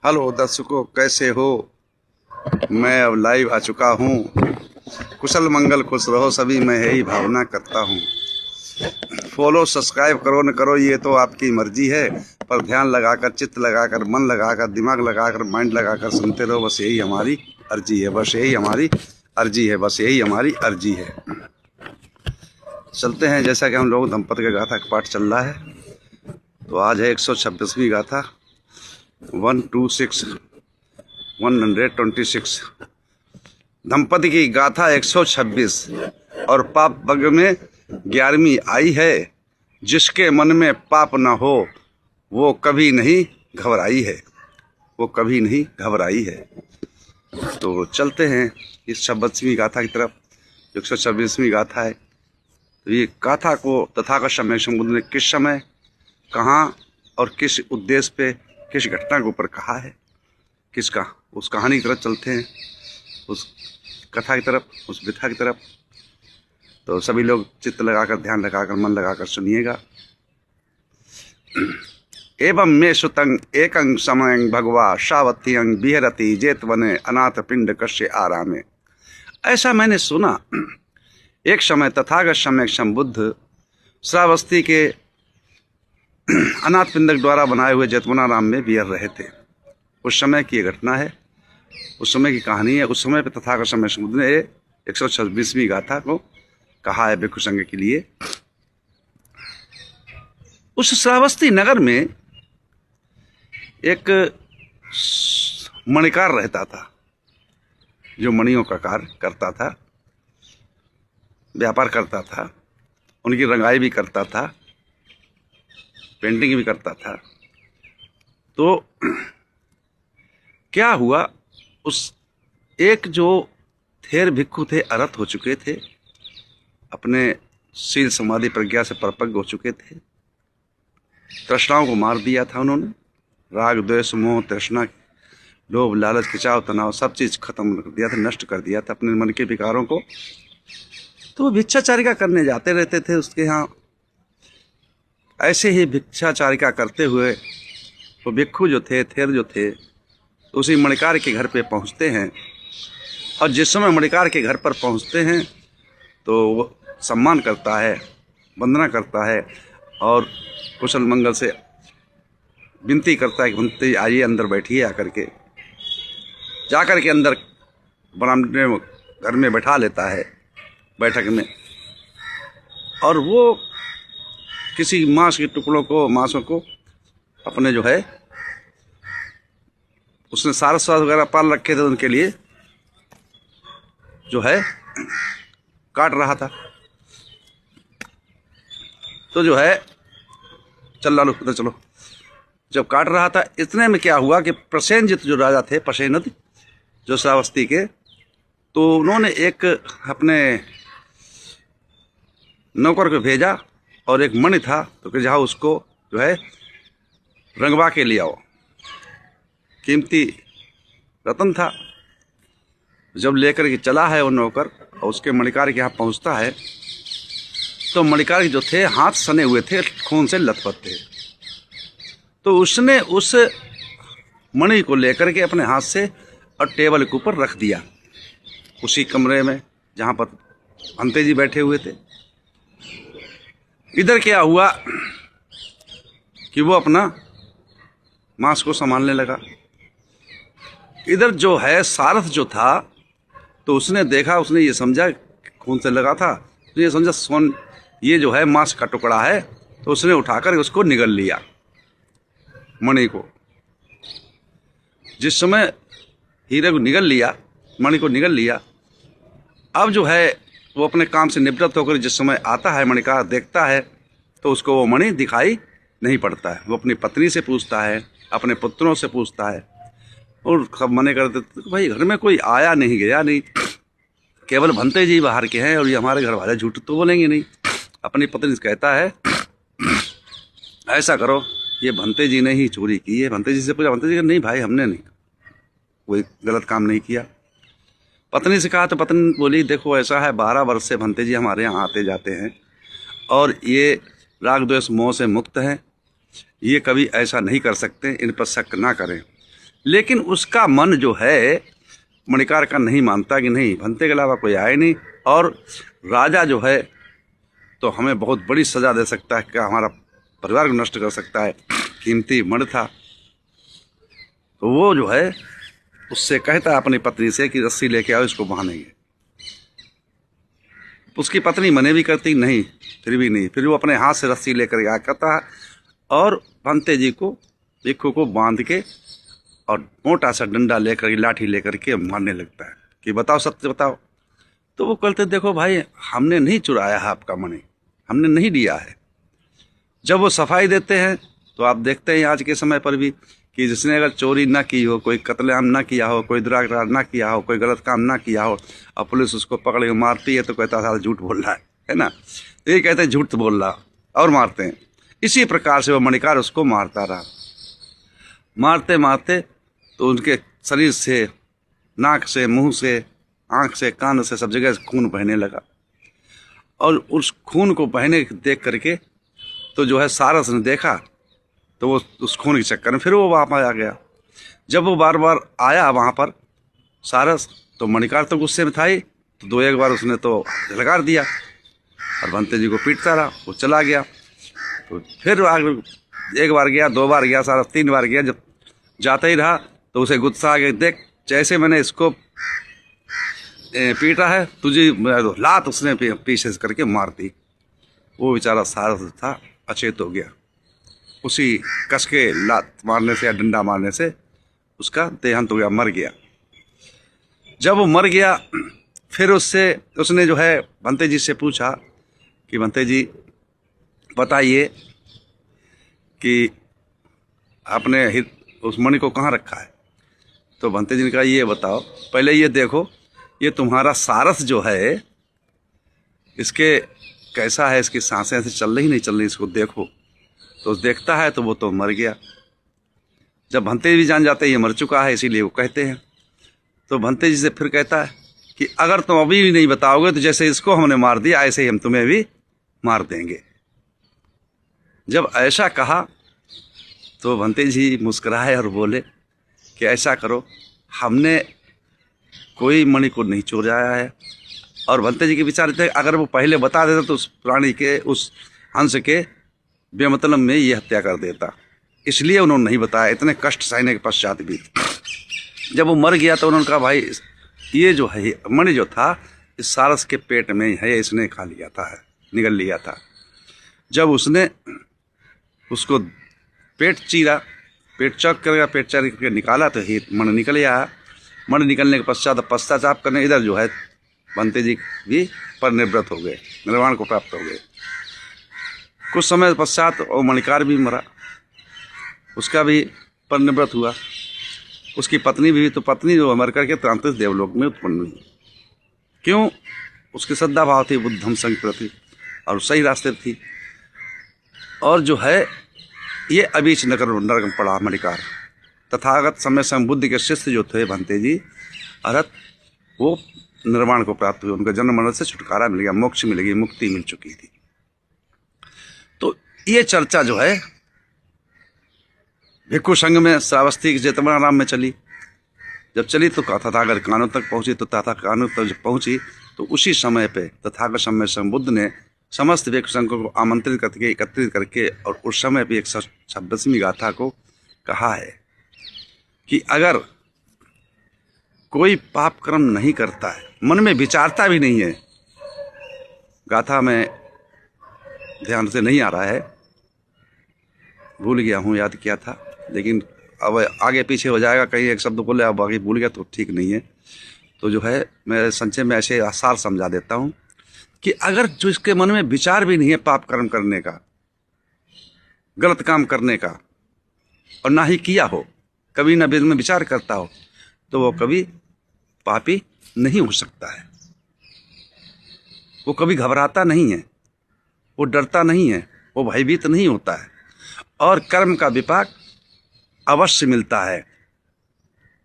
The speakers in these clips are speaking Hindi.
हेलो दर्शकों, कैसे हो। मैं अब लाइव आ चुका हूँ। कुशल मंगल खुश रहो सभी, मैं यही भावना करता हूँ। फॉलो सब्सक्राइब करो न करो ये तो आपकी मर्जी है, पर ध्यान लगाकर, चित्त लगाकर, मन लगाकर, दिमाग लगाकर, माइंड लगाकर सुनते रहो। बस यही हमारी अर्जी है, बस यही हमारी अर्जी है, बस यही हमारी अर्जी है। चलते हैं। जैसा कि हम लोग दंपति का गाथा का पाठ चल रहा है, तो आज है 126वीं गाथा, 126 दंपति की गाथा 126 और पाप वर्ग में 11वीं आई है। जिसके मन में पाप न हो वो कभी नहीं घबराई है, वो कभी नहीं घबराई है। तो चलते हैं इस 26वीं गाथा की तरफ। 126वीं गाथा है। तो ये गाथा को तथागत सम्यक संबुद्ध ने किस समय, कहाँ और किस उद्देश्य पे, किस घटना के ऊपर कहा है, किसका, उस कहानी की तरफ चलते हैं, उस कथा की तरफ, उस व्यथा की तरफ। तो सभी लोग चित्त लगाकर, ध्यान लगाकर, मन लगाकर सुनिएगा। एवं मे सुतंग एकंग समयं भगवा सावत्यंग बिहरति जेतवने अनाथ पिंड कश्य आरामे। ऐसा मैंने सुना, एक समय तथागत सम्यक संबुद्ध श्रावस्ती के अनाथ पिंडक द्वारा बनाए हुए जेतवनाराम में विहर रहे थे। उस समय की ये घटना है, उस समय की कहानी है। उस समय पे तथागत सम्यक संबुद्ध ने 126वीं गाथा को कहा है भिक्षु संघ के लिए। उस श्रावस्ती नगर में एक मणिकार रहता था, जो मणियों का कार्य करता था, व्यापार करता था, उनकी रंगाई भी करता था, पेंटिंग भी करता था। तो क्या हुआ, उस एक जो थेर भिक्षु थे, अरहत हो चुके थे, अपने शील समाधि प्रज्ञा से परिपक्व हो चुके थे। तृष्णाओं को मार दिया था उन्होंने, राग द्वेष मोह तृष्णा, लोभ लालच खिंचाव तनाव सब चीज खत्म कर दिया था, नष्ट कर दिया था अपने मन के विकारों को। तो वो भिक्षाचारिका करने जाते रहते थे उसके यहाँ। ऐसे ही भिक्षाचारिका करते हुए वो भिक्षु जो थे, थेर जो थे, उसी मणिकार के घर पे पहुँचते हैं। और जिस समय मणिकार के घर पर पहुँचते हैं तो वो सम्मान करता है, वंदना करता है और कुशल मंगल से विनती करता है कि विनती आइए अंदर बैठिए। आकर के जाकर के अंदर बरामदे में घर में बैठा लेता है, बैठक में। और वो किसी मांस के टुकड़ों को, मांसों को अपने जो है, उसने सारस्वत वगैरह पाल रखे थे, उनके लिए जो है काट रहा था। तो जो है चल लालो उधर चलो, जब काट रहा था, इतने में क्या हुआ कि प्रसेनजित जो राजा थे, प्रसेनजित जो श्रावस्ती के, तो उन्होंने एक अपने नौकर को भेजा और एक मणि था, तो कि जाओ उसको जो है रंगवा के ले आओ। कीमती रतन था। जब लेकर के चला है वो नौकर और उसके मणिकार के यहाँ पहुँचता है, तो मणिकार जो थे हाथ सने हुए थे, खून से लथपथ थे। तो उसने उस मणि को लेकर के अपने हाथ से और टेबल के ऊपर रख दिया, उसी कमरे में जहाँ पर भंते जी बैठे हुए थे। इधर क्या हुआ कि वो अपना मांस को संभालने लगा। इधर जो है सारथ जो था, तो उसने देखा, उसने ये समझा खून से लगा था, तो ये समझा ये जो है मांस का टुकड़ा है, तो उसने उठाकर उसको निगल लिया, मणि को। जिस समय हीरे को निगल लिया, मणि को निगल लिया, अब जो है वो अपने काम से निवृत्त होकर जिस समय आता है, मणिकार देखता है, तो उसको वो मणि दिखाई नहीं पड़ता है। वो अपनी पत्नी से पूछता है, अपने पुत्रों से पूछता है, और सब मने कर देते, भाई घर में कोई आया नहीं गया नहीं, केवल भंते जी बाहर के हैं और ये हमारे घर वाले झूठ तो बोलेंगे नहीं। अपनी पत्नी से कहता है, ऐसा करो, ये भंते जी ने ही चोरी की है। भंते जी से पूछा, भंते जी नहीं भाई, हमने नहीं कोई गलत काम नहीं किया। पत्नी से कहा, तो पत्नी बोली, देखो ऐसा है, 12 वर्ष से भंते जी हमारे यहाँ आते जाते हैं और ये राग द्वेष मोह से मुक्त हैं, ये कभी ऐसा नहीं कर सकते, इन पर शक ना करें। लेकिन उसका मन जो है मणिकार का नहीं मानता कि नहीं, भंते के अलावा कोई आए नहीं, और राजा जो है तो हमें बहुत बड़ी सज़ा दे सकता है, क्या हमारा परिवार को नष्ट कर सकता है, कीमती मणि था। तो वो जो है उससे कहता है अपनी पत्नी से कि रस्सी लेके आओ, इसको बांधेंगे। उसकी पत्नी मने भी करती नहीं, फिर भी नहीं, फिर वो अपने हाथ से रस्सी लेकर आया करता है और भंते जी को भिक्खु को बांध के और मोटा सा डंडा लेकर, लाठी लेकर के मारने लगता है कि बताओ, सत्य बताओ। तो वो कहते देखो भाई, हमने नहीं चुराया है आपका मणि, हमने नहीं लिया है। जब वो सफाई देते हैं तो आप देखते हैं आज के समय पर भी कि जिसने अगर चोरी ना की हो, कोई कत्लेआम ना किया हो, कोई दुराचार ना किया हो, कोई गलत काम ना किया हो, और पुलिस उसको पकड़ के मारती है तो कहता साला झूठ बोल रहा है ना। तो ये कहते हैं झूठ बोल रहा, और मारते हैं। इसी प्रकार से वो मणिकार उसको मारता रहा, मारते मारते तो उनके शरीर से, नाक से, मुंह से, आँख से, कान से, सब जगह से खून बहने लगा। और उस खून को बहने देख करके तो जो है सारस ने देखा, तो वो उस खून के चक्कर में फिर वो वापस आ गया। जब वो बार बार आया वहाँ पर सारस, तो मणिकार तो गुस्से में था ही, तो दो एक बार उसने तो झलकार दिया और भंते जी को पीटता रहा। वो चला गया, तो फिर एक बार गया, दो बार गया, सारस तीन बार गया। जब जाता ही रहा तो उसे गुस्सा आ गया, देख जैसे मैंने इसको पीटा है, तुझे लात उसने पीछे से करके मार दी। वो बेचारा सारस था अचेत हो गया, उसी कस के लात मारने से या डंडा मारने से उसका देहांत हो गया, मर गया। जब वो मर गया फिर उसने जो है भंते जी से पूछा कि भंते जी बताइए कि आपने उस मणि को कहाँ रखा है। तो भंते जी ने कहा ये बताओ, पहले ये देखो ये तुम्हारा सारस जो है इसके कैसा है, इसकी सांसें ऐसे चल रही नहीं चल रही, इसको देखो। तो देखता है तो वो तो मर गया। जब भंते जी भी जान जाते हैं ये मर चुका है, इसीलिए वो कहते हैं। तो भंते जी से फिर कहता है कि अगर तुम अभी भी नहीं बताओगे तो जैसे इसको हमने मार दिया ऐसे ही हम तुम्हें भी मार देंगे। जब ऐसा कहा तो भंते जी मुस्कुराए और बोले कि ऐसा करो, हमने कोई मणि को नहीं चुराया है। और भंते जी के विचार थे अगर वो पहले बता देता तो उस प्राणी के, उस हंस के बेमतलब में ये हत्या कर देता, इसलिए उन्होंने नहीं बताया, इतने कष्ट सहने के पश्चात भी। जब वो मर गया तो उन्होंने कहा भाई ये जो है मणि जो था इस सारस के पेट में है, इसने खा लिया था, निगल लिया था। जब उसने उसको पेट चीरा, पेट चौक कर गया, पेट चीर के निकाला तो ही मणि निकल आया। मणि निकलने के पश्चात पश्चाताप करने इधर जो है भंते जी भी परिनिवृत्त हो गए, निर्वाण को प्राप्त हो गए। कुछ समय पश्चात वो मणिकार भी मरा, उसका भी परिनिवृत्त हुआ। उसकी पत्नी भी, तो पत्नी जो मर करके तांत्रिक देवलोक में उत्पन्न हुई। क्यों? उसकी श्रद्धा भाव थी बुद्धम संघ प्रति और सही रास्ते थी। और जो है ये अबीच नगर में पड़ा मणिकार। तथागत समय संबुद्ध के शिष्य जो थे भंते जी अरहत, वो निर्वाण को प्राप्त हुए, उनका जन्म मरण से छुटकारा मिल गया, मोक्ष मिल गई, मुक्ति मिल चुकी थी। तो ये चर्चा जो है भिक्खु संघ में श्रावस्ती के जेतवनाराम में चली। जब चली तो तथागत कानों तक पहुंची। तो कानों तक जब पहुंची तो उसी समय पे तथागत समय संबुद्ध ने समस्त भिक्खु संघ को आमंत्रित करके, एकत्रित करके, और उस समय भी 126वीं गाथा को कहा है कि अगर कोई पाप कर्म नहीं करता है, मन में विचारता भी नहीं है, गाथा में ध्यान से नहीं आ रहा है, भूल गया हूँ, याद किया था लेकिन अब आगे पीछे हो जाएगा, कहीं एक शब्द बोले अब आगे भूल गया तो ठीक नहीं है। तो जो है मैं संचय में ऐसे आसार समझा देता हूँ कि अगर जो इसके मन में विचार भी नहीं है पाप कर्म करने का, गलत काम करने का, और ना ही किया हो, कभी न में विचार करता हो, तो वो कभी पापी नहीं हो सकता है। वो कभी घबराता नहीं है, वो डरता नहीं है, वो भयभीत नहीं होता है, और कर्म का विपाक अवश्य मिलता है।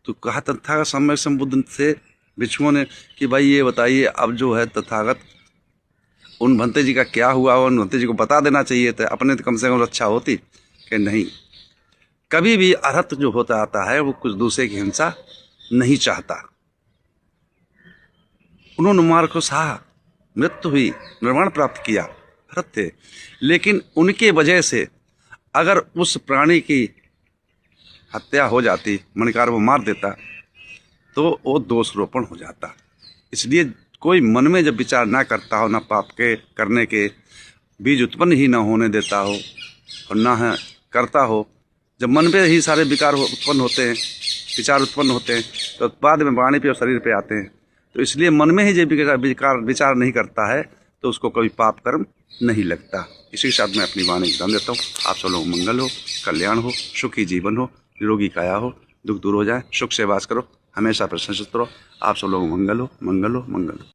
तो कहा तथागत समय संबुद्ध से भिक्षुओं ने कि भाई ये बताइए अब जो है तथागत उन भंते जी का क्या हुआ, उन भंते जी को बता देना चाहिए था, अपने तो कम से कम रक्षा होती कि नहीं। कभी भी अरहत जो होता आता है वो कुछ दूसरे की हिंसा नहीं चाहता। उन्होंने मार को सहा, मृत्यु हुई, निर्वाण प्राप्त किया, अरहत थे, लेकिन उनके वजह से अगर उस प्राणी की हत्या हो जाती, मणिकार वो मार देता, तो वो दोषरोपण हो जाता। इसलिए कोई मन में जब विचार ना करता हो, ना पाप के करने के बीज उत्पन्न ही ना होने देता हो और ना है करता हो, जब मन में ही सारे विकार उत्पन्न होते हैं, विचार उत्पन्न होते हैं, तो बाद में वाणी पे और शरीर पे आते हैं। तो इसलिए मन में ही जब विचार नहीं करता है तो उसको कभी पाप कर्म नहीं लगता। इसी के साथ मैं अपनी वाणी विराम देता हूँ। आप सब लोग मंगल हो, कल्याण हो, सुखी जीवन हो, निरोगी काया हो, दुख दूर हो जाए, सुख से वास करो, हमेशा प्रसन्नचित्त रहो। आप सब लोग मंगल हो, मंगल हो, मंगल हो।